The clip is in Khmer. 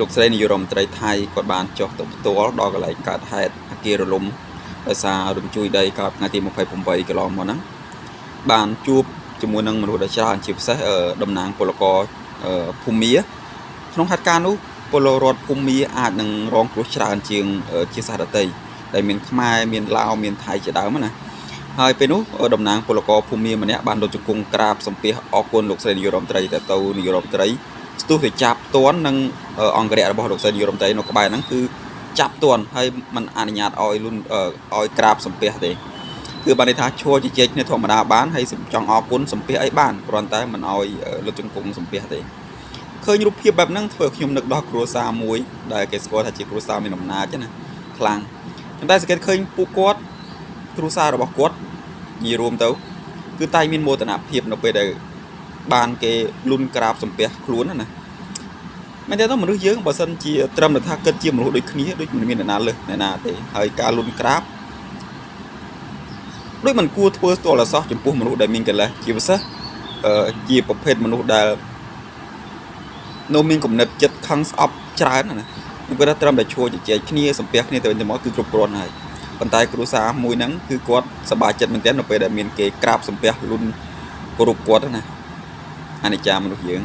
លោកស្រីនាយរដ្ឋមន្ត្រីថៃគាត់បានចុះទៅផ្ទាល់ដល់កន្លែងកើតហេតុអគាររលំដោយសាររញ្ជួយដីកើតថ្ងៃទី28កន្លងមកហ្នឹងបានជួបជាមួយនឹងមនុស្សដ៏ច្រើនជាពិសេសតំណាងពលករភូមាក្នុងហេតុការណ៍នោះពលរដ្ឋភូមាអាចនឹងរងគ្រោះច្រើនជាងជាសាសដតីដែលមានខ្មែរមានឡាវមានថៃជាដើមណាហើយពេលនោះតំណាងពលករភូមាម្នាក់បានដុតជង្គង់ក្រាបសំពះអរគុណលោកស្រីនាយរដ្ឋមន្ត្រីទៅនាយរដ្ឋមន្ត្រីស្ទុះទៅចាប់ទាន់នឹងអង្គរៈរបស់លោកស្រីនាយរដ្ឋមន្ត្រីនៅក្បែរហ្នឹងគឺចាប់ទាន់ហើយมันអនុញ្ញាតឲ្យឲ្យក្រាបសំពះទេគឺបានន័យថាឈួរជជែកគ្នាធម្មតាបានហើយចង់អរគុណសំពះអីបានគ្រាន់តែមិនឲ្យលុតជង្គង់សំពះទេឃើញរូបភាពបែបហ្នឹងធ្វើខ្ញុំនឹកដល់គ្រួសារមួយដែលគេស្គាល់ថាជាគ្រួសារមានអំណាចណាខ្លាំងតែសង្កេតឃើញពួកគាត់គ្រួសាររបស់គាត់និយាយរួមទៅគឺតែមានមោទនភាពនៅពេលដែលបានគេលុនក្រាបសំពះខ្លួនណាមែនទេមនុស្សយើងបើសិនជាត្រឹមតែថាគិតជាមនុស្សដូចគ្នាដូចមិនមានអ្នកណាលើសអ្នកណាទេហើយការលុនក្រាបដូចមិនគួរធ្វើស្ទាល់តែសោះចំពោះមនុស្សដែលមានកិលេសជាពិសេសជាប្រភេទមនុស្សដែលនៅមានគំនិតចិត្តខឹងស្អប់ច្រើនណាគឺគាត់ត្រឹមតែឈួរជជែកគ្នាសំពះគ្នាទៅវិញទៅមកគឺគ្រប់គ្រាន់ហើយប៉ុន្តែគ្រួសារមួយហ្នឹងគឺគាត់សប្បាយចិត្តមែនទែននៅពេលដែលមានគេក្រាបសំពះលុនគោរពគាត់ណាអនិច្ចាមនុស្សយើង